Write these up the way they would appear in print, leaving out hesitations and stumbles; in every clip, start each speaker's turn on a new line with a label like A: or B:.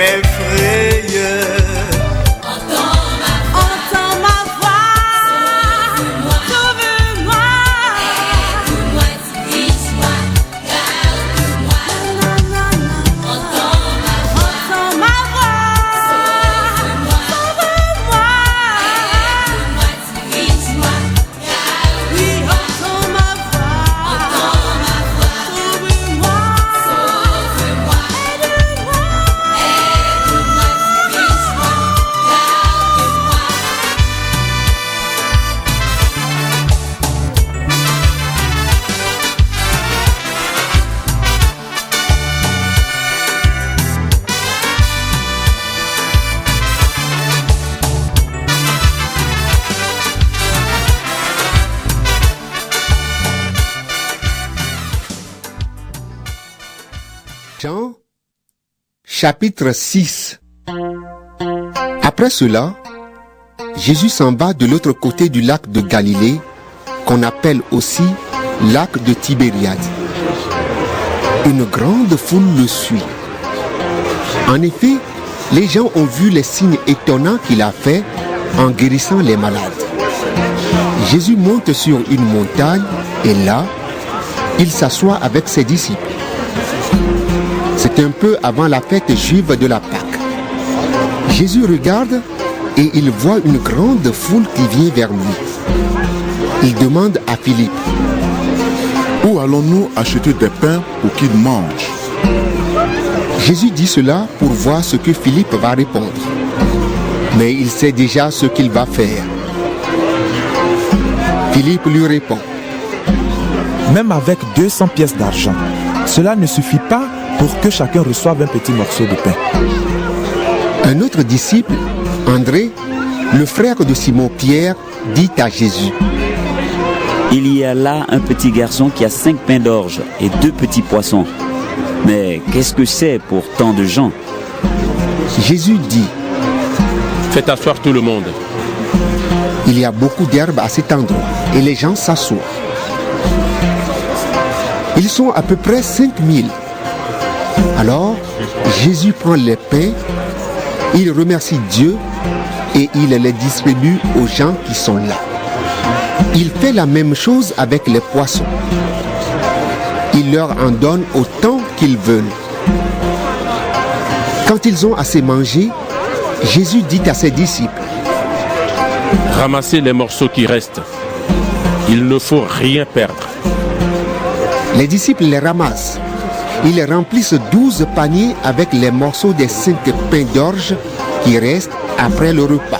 A: m'effraie.
B: Entends ma voix, sauve-moi, aide-moi, dirige-moi, garde-moi. Entends ma voix, sauve-moi, aide-moi, dirige-moi, garde-moi. Oui, entends ma voix, sauve-moi, aide-moi, dirige-moi,
C: Jean, chapitre 6. Après cela, Jésus s'en va de l'autre côté du lac de Galilée, qu'on appelle aussi lac de Tibériade. Une grande foule le suit. En effet, les gens ont vu les signes étonnants qu'il a faits en guérissant les malades. Jésus monte sur une montagne et là, il s'assoit avec ses disciples. C'est un peu avant la fête juive de la Pâque. Jésus regarde et il voit une grande foule qui vient vers lui. Il demande à Philippe:
D: Où allons-nous acheter des pains pour qu'ils mangent?
C: Jésus dit cela pour voir ce que Philippe va répondre. Mais il sait déjà ce qu'il va faire. Philippe lui répond:
E: Même avec 200 pièces d'argent, cela ne suffit pas pour que chacun reçoive un petit morceau de pain.
C: Un autre disciple, André, le frère de Simon-Pierre, dit à Jésus:
F: Il y a là un petit garçon qui a 5 pains d'orge et 2 petits poissons. Mais qu'est-ce que c'est pour tant de gens?
C: Jésus dit:
G: Faites asseoir tout le monde.
C: Il y a beaucoup d'herbes à cet endroit et les gens s'assoient. Ils sont à peu près 5000. Alors, Jésus prend les pains, il remercie Dieu et il les distribue aux gens qui sont là. Il fait la même chose avec les poissons. Il leur en donne autant qu'ils veulent. Quand ils ont assez mangé, Jésus dit à ses disciples:
G: Ramassez les morceaux qui restent. Il ne faut rien perdre.
C: Les disciples les ramassent. Ils remplissent 12 paniers avec les morceaux des 5 pains d'orge qui restent après le repas.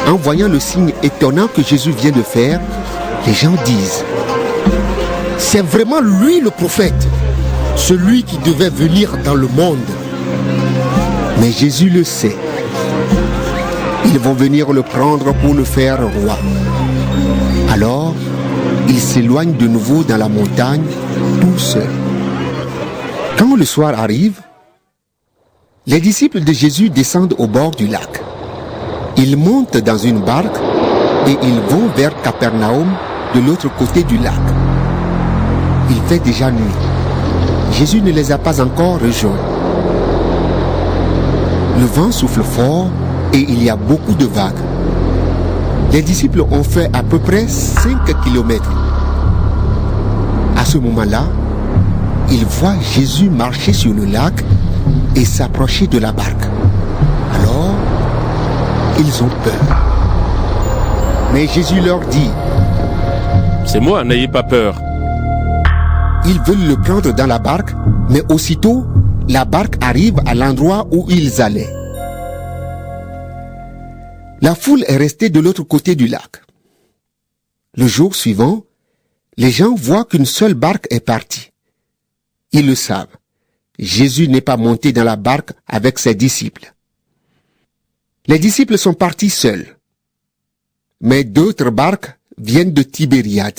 C: En voyant le signe étonnant que Jésus vient de faire, les gens disent: C'est vraiment lui le prophète, celui qui devait venir dans le monde. Mais Jésus le sait. Ils vont venir le prendre pour le faire roi. Alors, il s'éloigne de nouveau dans la montagne, tout seul. Quand le soir arrive, les disciples de Jésus descendent au bord du lac. Ils montent dans une barque et ils vont vers Capernaum de l'autre côté du lac. Il fait déjà nuit. Jésus ne les a pas encore rejoints. Le vent souffle fort et il y a beaucoup de vagues. Les disciples ont fait à peu près 5 kilomètres. À ce moment-là, ils voient Jésus marcher sur le lac et s'approcher de la barque. Alors, ils ont peur. Mais Jésus leur dit:
G: C'est moi, n'ayez pas peur.
C: Ils veulent le prendre dans la barque, mais aussitôt, la barque arrive à l'endroit où ils allaient. La foule est restée de l'autre côté du lac. Le jour suivant, les gens voient qu'une seule barque est partie. Ils le savent. Jésus n'est pas monté dans la barque avec ses disciples. Les disciples sont partis seuls. Mais d'autres barques viennent de Tibériade.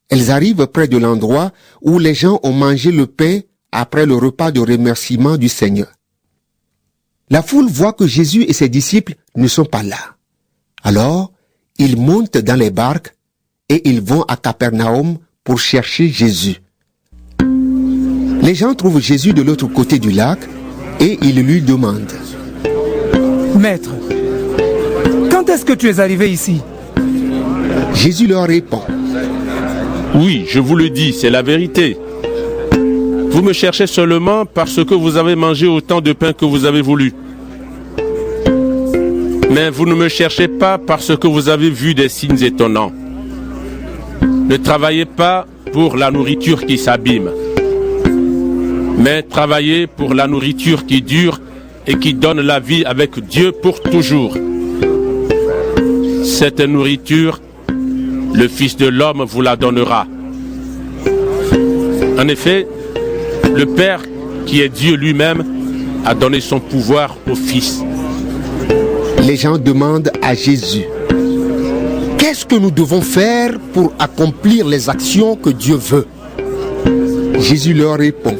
C: Elles arrivent près de l'endroit où les gens ont mangé le pain après le repas de remerciement du Seigneur. La foule voit que Jésus et ses disciples ne sont pas là. Alors, ils montent dans les barques et ils vont à Capernaum pour chercher Jésus. Les gens trouvent Jésus de l'autre côté du lac et ils lui demandent.
A: Maître, quand est-ce que tu es arrivé ici?
C: Jésus leur répond.
G: Oui, je vous le dis, c'est la vérité. Vous me cherchez seulement parce que vous avez mangé autant de pain que vous avez voulu. Mais vous ne me cherchez pas parce que vous avez vu des signes étonnants. Ne travaillez pas pour la nourriture qui s'abîme, mais travaillez pour la nourriture qui dure et qui donne la vie avec Dieu pour toujours. Cette nourriture, le Fils de l'homme vous la donnera. En effet, le Père, qui est Dieu lui-même, a donné son pouvoir au Fils.
C: Les gens demandent à Jésus, qu'est-ce que nous devons faire pour accomplir les actions que Dieu veut? Jésus leur répond.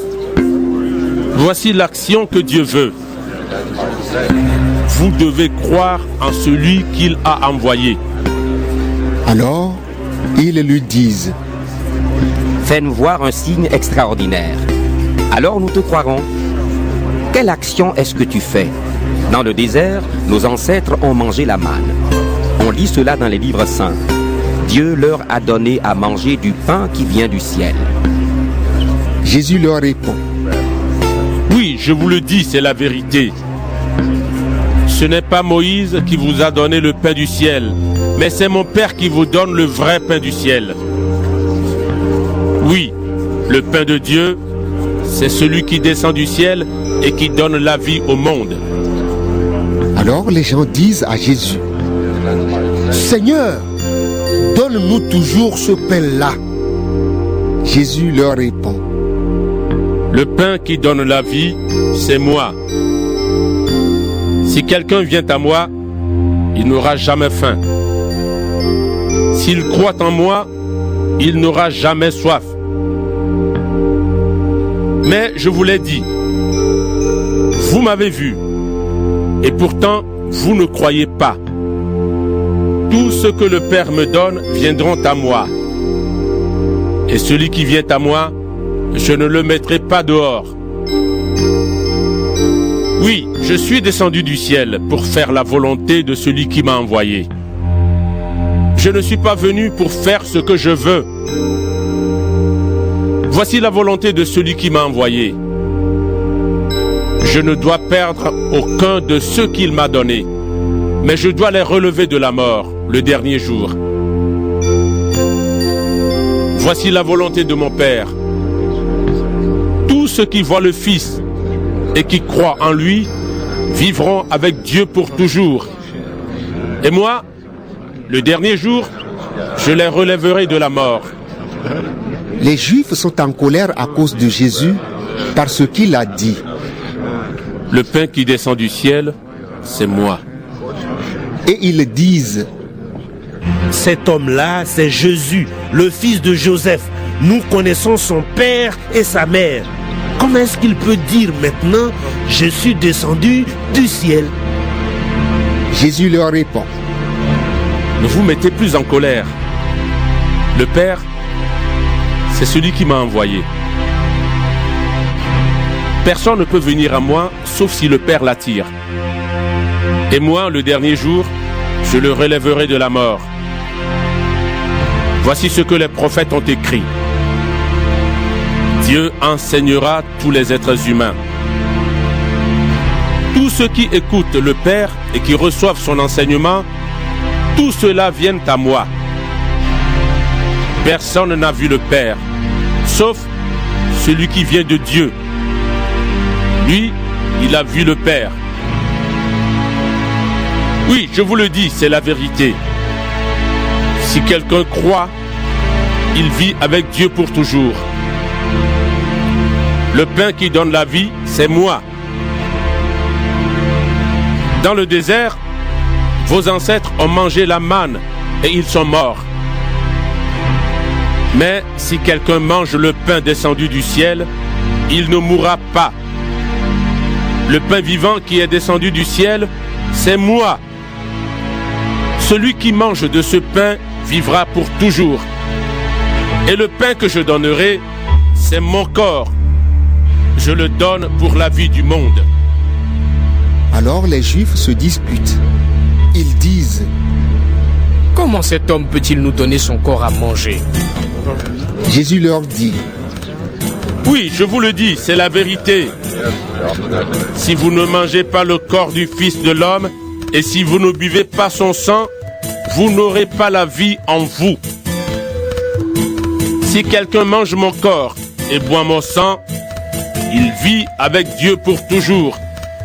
G: Voici l'action que Dieu veut. Vous devez croire en celui qu'il a envoyé.
C: Alors, ils lui disent,
H: Fais-nous voir un signe extraordinaire. Alors nous te croirons. Quelle action est-ce que tu fais? Dans le désert, nos ancêtres ont mangé la manne. On lit cela dans les livres saints. Dieu leur a donné à manger du pain qui vient du ciel.
C: Jésus leur répond.
G: Oui, je vous le dis, c'est la vérité. Ce n'est pas Moïse qui vous a donné le pain du ciel, mais c'est mon Père qui vous donne le vrai pain du ciel. Oui, le pain de Dieu, c'est celui qui descend du ciel et qui donne la vie au monde.
C: Alors les gens disent à Jésus, Seigneur, donne-nous toujours ce pain-là. Jésus leur répond.
G: Le pain qui donne la vie, c'est moi. Si quelqu'un vient à moi, il n'aura jamais faim. S'il croit en moi, il n'aura jamais soif. Mais je vous l'ai dit, vous m'avez vu, et pourtant vous ne croyez pas. Tout ce que le Père me donne viendront à moi. Et celui qui vient à moi, je ne le mettrai pas dehors. Oui, je suis descendu du ciel pour faire la volonté de celui qui m'a envoyé. Je ne suis pas venu pour faire ce que je veux. Voici la volonté de celui qui m'a envoyé. Je ne dois perdre aucun de ceux qu'il m'a donnés, mais je dois les relever de la mort le dernier jour. Voici la volonté de mon Père. Tous ceux qui voient le Fils et qui croient en lui vivront avec Dieu pour toujours. Et moi, le dernier jour, je les relèverai de la mort.
C: Les Juifs sont en colère à cause de Jésus parce qu'il a dit.
G: Le pain qui descend du ciel, c'est moi.
C: Et ils disent,
I: cet homme-là, c'est Jésus, le fils de Joseph. Nous connaissons son père et sa mère. Comment est-ce qu'il peut dire maintenant, je suis descendu du ciel?
C: Jésus leur répond.
G: Ne vous mettez plus en colère. Le Père, c'est celui qui m'a envoyé. Personne ne peut venir à moi sauf si le Père l'attire. Et moi, le dernier jour, je le relèverai de la mort. Voici ce que les prophètes ont écrit. Dieu enseignera tous les êtres humains. Tous ceux qui écoutent le Père et qui reçoivent son enseignement, tous ceux-là viennent à moi. Personne n'a vu le Père, sauf celui qui vient de Dieu. Lui, il a vu le Père. Oui, je vous le dis, c'est la vérité. Si quelqu'un croit, il vit avec Dieu pour toujours. Le pain qui donne la vie, c'est moi. Dans le désert, vos ancêtres ont mangé la manne et ils sont morts. Mais si quelqu'un mange le pain descendu du ciel, il ne mourra pas. Le pain vivant qui est descendu du ciel, c'est moi. Celui qui mange de ce pain vivra pour toujours. Et le pain que je donnerai, c'est mon corps. Je le donne pour la vie du monde.
C: Alors les Juifs se disputent. Ils disent:
A: Comment cet homme peut-il nous donner son corps à manger?
C: Jésus leur dit:
G: Oui, je vous le dis, c'est la vérité. Si vous ne mangez pas le corps du Fils de l'homme, et si vous ne buvez pas son sang, vous n'aurez pas la vie en vous. Si quelqu'un mange mon corps et boit mon sang, il vit avec Dieu pour toujours.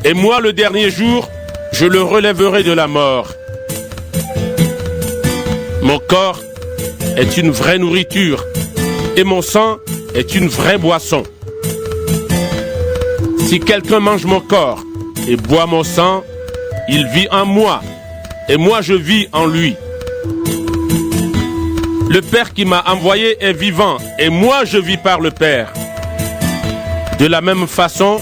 G: Et moi, le dernier jour, je le relèverai de la mort. Mon corps est une vraie nourriture et mon sang est une vraie boisson. Si quelqu'un mange mon corps et boit mon sang, il vit en moi et moi je vis en lui. Le Père qui m'a envoyé est vivant et moi je vis par le Père. De la même façon,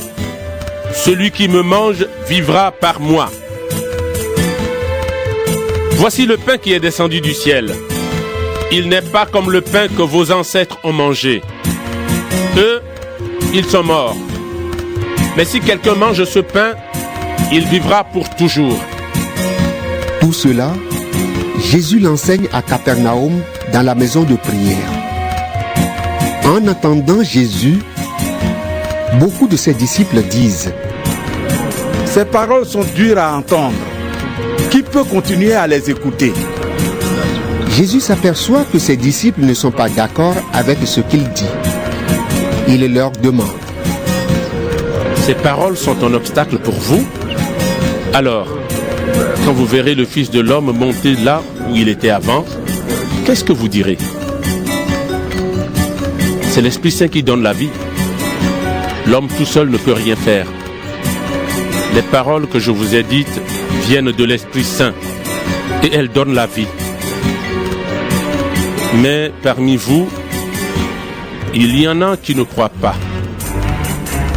G: celui qui me mange vivra par moi. Voici le pain qui est descendu du ciel. Il n'est pas comme le pain que vos ancêtres ont mangé. Eux, ils sont morts. Mais si quelqu'un mange ce pain, il vivra pour toujours.
C: Tout cela, Jésus l'enseigne à Capernaum dans la maison de prière. En entendant Jésus, beaucoup de ses disciples disent:
J: Ces paroles sont dures à entendre. Qui peut continuer à les écouter?
C: Jésus s'aperçoit que ses disciples ne sont pas d'accord avec ce qu'il dit. Il leur demande:
G: Ces paroles sont un obstacle pour vous? Alors, quand vous verrez le Fils de l'homme monter là où il était avant, qu'est-ce que vous direz? C'est l'Esprit Saint qui donne la vie. L'homme tout seul ne peut rien faire. Les paroles que je vous ai dites viennent de l'Esprit Saint et elles donnent la vie. Mais parmi vous, il y en a qui ne croient pas.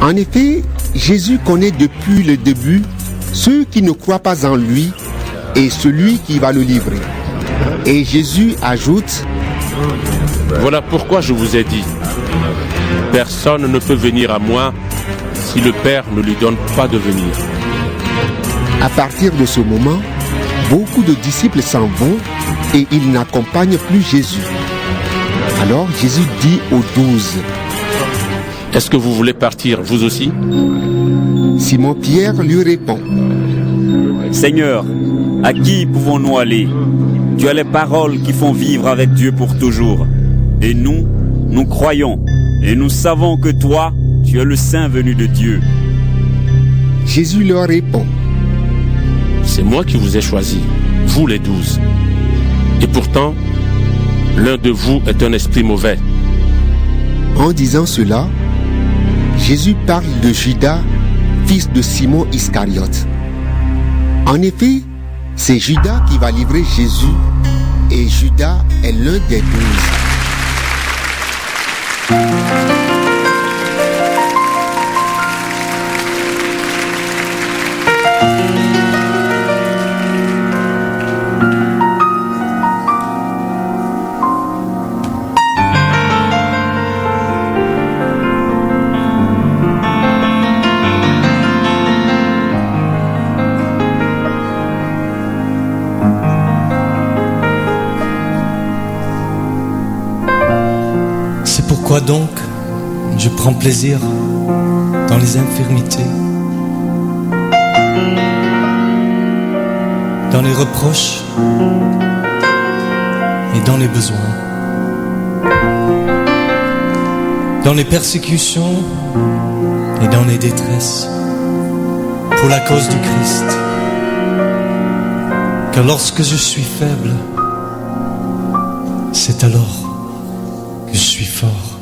C: En effet, Jésus connaît depuis le début ceux qui ne croient pas en lui et celui qui va le livrer. Et Jésus ajoute:
G: Voilà pourquoi je vous ai dit, personne ne peut venir à moi si le Père ne lui donne pas de venir.
C: À partir de ce moment, beaucoup de disciples s'en vont et ils n'accompagnent plus Jésus. Alors Jésus dit aux 12:
G: Est-ce que vous voulez partir, vous aussi?
C: Simon-Pierre lui répond:
F: Seigneur, à qui pouvons-nous aller? Tu as les paroles qui font vivre avec Dieu pour toujours. Et nous, nous croyons et nous savons que toi, tu es le Saint venu de Dieu.
C: Jésus leur répond:
G: C'est moi qui vous ai choisi, vous les 12. Et pourtant, l'un de vous est un esprit mauvais.
C: En disant cela, Jésus parle de Judas, fils de Simon Iscariote. En effet, c'est Judas qui va livrer Jésus et Judas est l'un des 12.
K: Pourquoi donc je prends plaisir dans les infirmités, dans les reproches et dans les besoins, dans les persécutions et dans les détresses, pour la cause du Christ. Car lorsque je suis faible, c'est alors que je suis fort.